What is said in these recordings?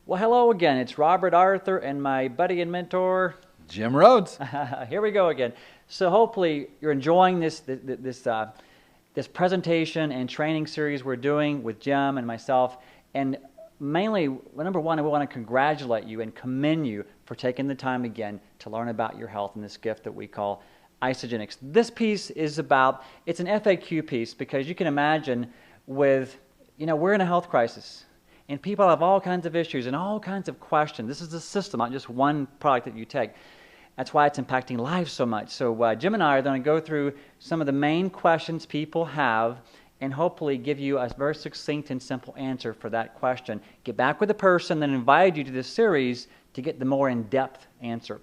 Well, hello again. It's Robert Arthur and my buddy and mentor, Jim Rhoades. Here we go again. So hopefully you're enjoying this presentation and training series we're doing with Jim and myself. And mainly, number one, we want to congratulate you and commend you for taking the time again to learn about your health and this gift that we call Isagenix. This piece is about, it's an FAQ piece because you can imagine with, we're in a health crisis. And people have all kinds of issues and all kinds of questions. This is a system, not just one product that you take. That's why it's impacting lives so much. So Jim and I are going to go through some of the main questions people have and hopefully give you a very succinct and simple answer for that question. Get back with the person that invited you to this series to get the more in-depth answer.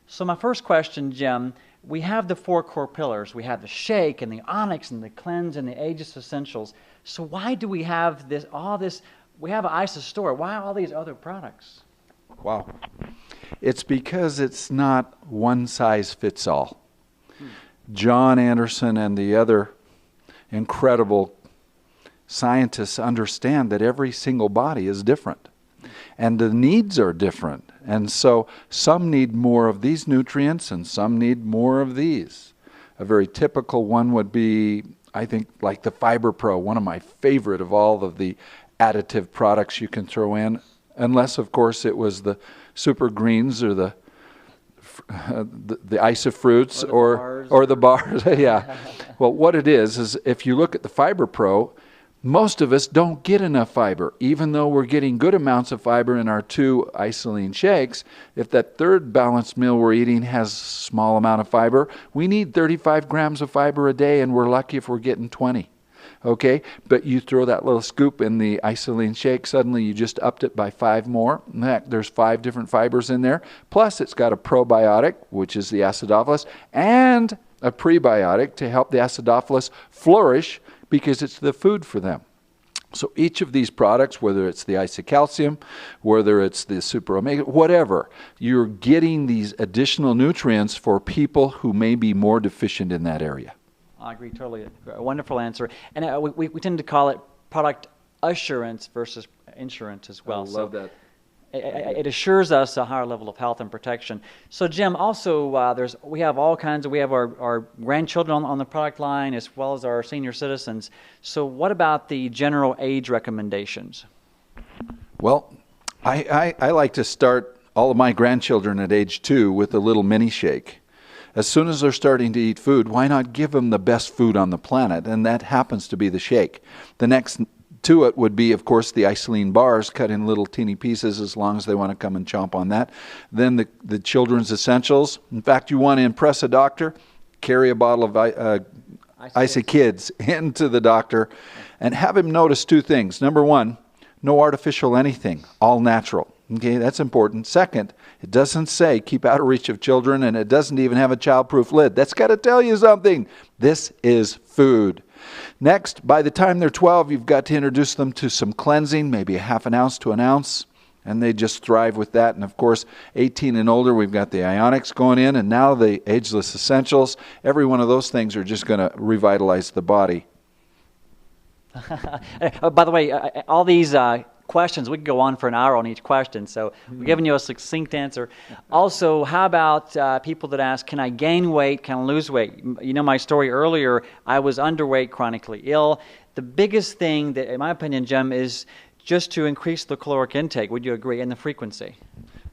So my first question, Jim, we have the 4 core pillars. We have the shake and the onyx and the cleanse and the Aegis essentials. So why do we have all this? We have an ISA store. Why all these other products? Wow. It's because it's not one size fits all. John Anderson and the other incredible scientists understand that every single body is different. And the needs are different. And so some need more of these nutrients and some need more of these. A very typical one would be, I think, like the Fiber Pro, one of my favorite of all of the additive products you can throw in, unless of course it was the super greens or the ISA fruits or the bars. Yeah. Well, what it is if you look at the Fiber Pro, most of us don't get enough fiber, even though we're getting good amounts of fiber in our 2 isoline shakes. If that third balanced meal we're eating has a small amount of fiber, we need 35 grams of fiber a day, and we're lucky if we're getting 20. Okay, but you throw that little scoop in the isoline shake, suddenly you just upped it by 5 more. In fact, there's 5 different fibers in there. Plus, it's got a probiotic, which is the acidophilus, and a prebiotic to help the acidophilus flourish because it's the food for them. So each of these products, whether it's the isocalcium, whether it's the super omega, whatever, you're getting these additional nutrients for people who may be more deficient in that area. I agree totally. A wonderful answer. And we tend to call it product assurance versus insurance as well. I love that. It assures us a higher level of health and protection. So Jim, also we have all kinds of, we have our grandchildren on the product line as well as our senior citizens. So what about the general age recommendations? Well, I like to start all of my grandchildren at age 2 with a little mini shake. As soon as they're starting to eat food, why not give them the best food on the planet? And that happens to be the shake. The next to it would be, of course, the isoline bars cut in little teeny pieces as long as they want to come and chomp on that. Then the children's essentials. In fact, you want to impress a doctor, carry a bottle of Isa Kids into the doctor and have him notice 2 things. Number 1, no artificial anything, all natural. Okay, that's important. Second, it doesn't say keep out of reach of children, and it doesn't even have a child-proof lid. That's got to tell you something. This is food. Next, by the time they're 12, you've got to introduce them to some cleansing, maybe a half an ounce to an ounce, and they just thrive with that. And of course, 18 and older, we've got the Ionics going in, and now the Ageless Essentials. Every one of those things are just going to revitalize the body. By the way, all these questions, we could go on for an hour on each question, so we're giving you a succinct answer. Also, how about people that ask, can I gain weight, can I lose weight? You know my story earlier, I was underweight, chronically ill. The biggest thing, that, in my opinion, Jim, is just to increase the caloric intake. Would you agree? And the frequency.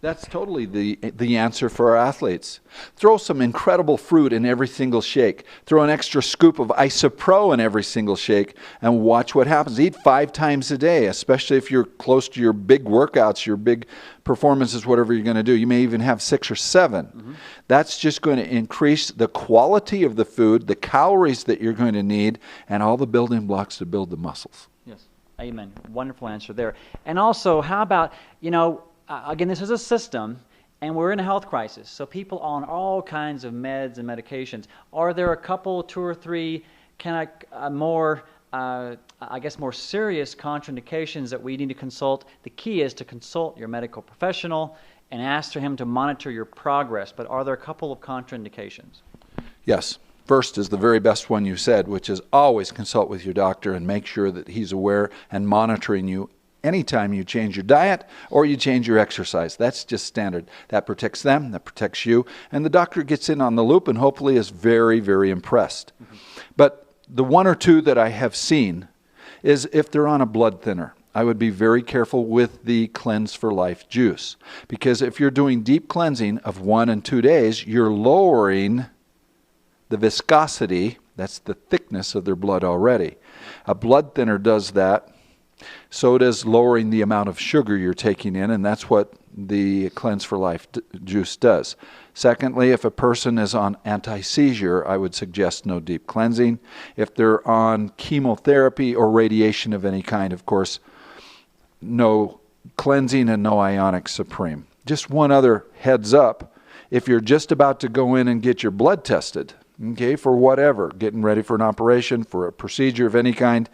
That's totally the answer for our athletes. Throw some incredible fruit in every single shake. Throw an extra scoop of Isa Pro in every single shake and watch what happens. Eat 5 times a day, especially if you're close to your big workouts, your big performances, whatever you're going to do. You may even have 6 or 7. Mm-hmm. That's just going to increase the quality of the food, the calories that you're going to need, and all the building blocks to build the muscles. Yes. Amen. Wonderful answer there. And also, how about, again, this is a system, and we're in a health crisis, so people on all kinds of meds and medications. Are there a couple, 2 or 3, more I guess, more serious contraindications that we need to consult, the key is to consult your medical professional and ask for him to monitor your progress. But are there a couple of contraindications? Yes. First is the very best one you said, which is always consult with your doctor and make sure that he's aware and monitoring you anytime you change your diet or you change your exercise. That's just standard. That protects them, that protects you, and the doctor gets in on the loop and hopefully is very, very impressed. Mm-hmm. But the one or two that I have seen is if they're on a blood thinner. I would be very careful with the Cleanse for Life juice, because if you're doing deep cleansing of 1 and 2 days, you're lowering the viscosity, that's the thickness of their blood already. A blood thinner does that. So does lowering the amount of sugar you're taking in, and that's what the Cleanse for Life juice does. Secondly, if a person is on anti-seizure, I would suggest no deep cleansing. If they're on chemotherapy or radiation of any kind, of course, no cleansing and no Ionic Supreme. Just one other heads up, if you're just about to go in and get your blood tested, okay, for whatever, getting ready for an operation, for a procedure of any kind,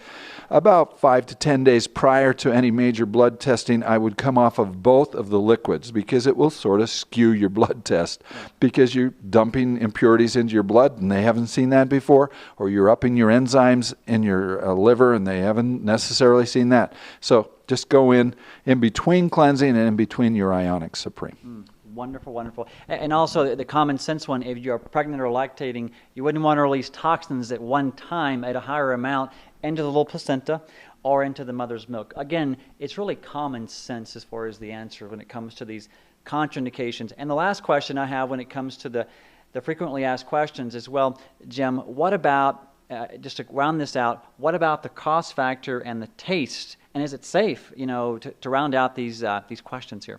about 5 to 10 days prior to any major blood testing, I would come off of both of the liquids, because it will sort of skew your blood test, because you're dumping impurities into your blood and they haven't seen that before, or you're upping your enzymes in your liver and they haven't necessarily seen that. So just go in between cleansing and in between your Ionic Supreme. Wonderful, wonderful. And also the common sense one, if you're pregnant or lactating, you wouldn't want to release toxins at one time at a higher amount into the little placenta or into the mother's milk. Again, it's really common sense as far as the answer when it comes to these contraindications. And the last question I have when it comes to the frequently asked questions is, well, Jim, what about, just to round this out, what about the cost factor and the taste? And is it safe, to round out these questions here?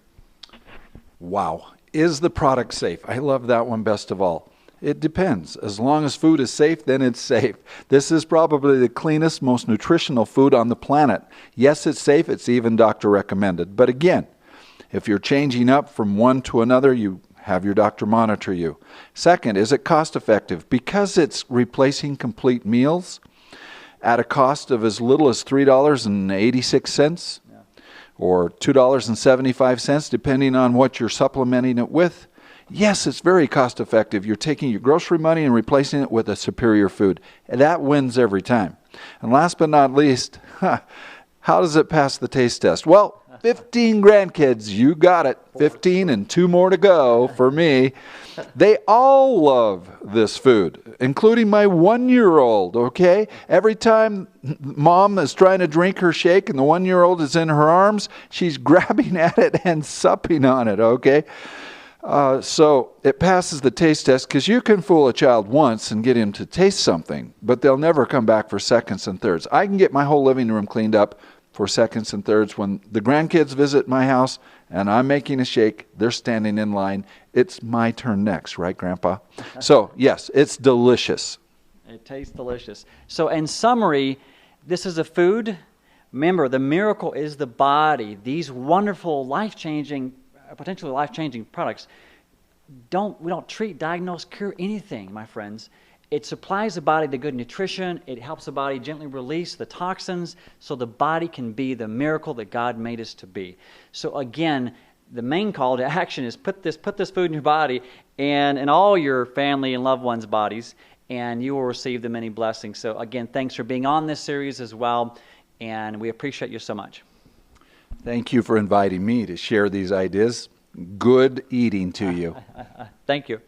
Wow. Is the product safe? I love that one best of all. It depends. As long as food is safe, then it's safe. This is probably the cleanest, most nutritional food on the planet. Yes, it's safe. It's even doctor recommended. But again, if you're changing up from one to another, you have your doctor monitor you. Second, is it cost effective? Because it's replacing complete meals at a cost of as little as $3.86. Or $2.75, depending on what you're supplementing it with. Yes, it's very cost effective. You're taking your grocery money and replacing it with a superior food. And that wins every time. And last but not least, how does it pass the taste test? Well, 15 grandkids, you got it. 15 and 2 more to go for me. They all love this food, including my 1-year-old, okay? Every time mom is trying to drink her shake and the 1-year-old is in her arms, she's grabbing at it and supping on it, okay? So it passes the taste test, because you can fool a child once and get him to taste something, but they'll never come back for seconds and thirds. I can get my whole living room cleaned up for seconds and thirds. When the grandkids visit my house and I'm making a shake, they're standing in line. It's my turn next, right, Grandpa? So, yes, it's delicious. It tastes delicious. So, in summary, this is a food. Remember, the miracle is the body. These wonderful, life-changing, potentially life-changing products, we don't treat, diagnose, cure anything, my friends. It supplies the body the good nutrition. It helps the body gently release the toxins so the body can be the miracle that God made us to be. So again, the main call to action is put this food in your body and in all your family and loved ones' bodies, and you will receive the many blessings. So again, thanks for being on this series as well, and we appreciate you so much. Thank you for inviting me to share these ideas. Good eating to you. Thank you.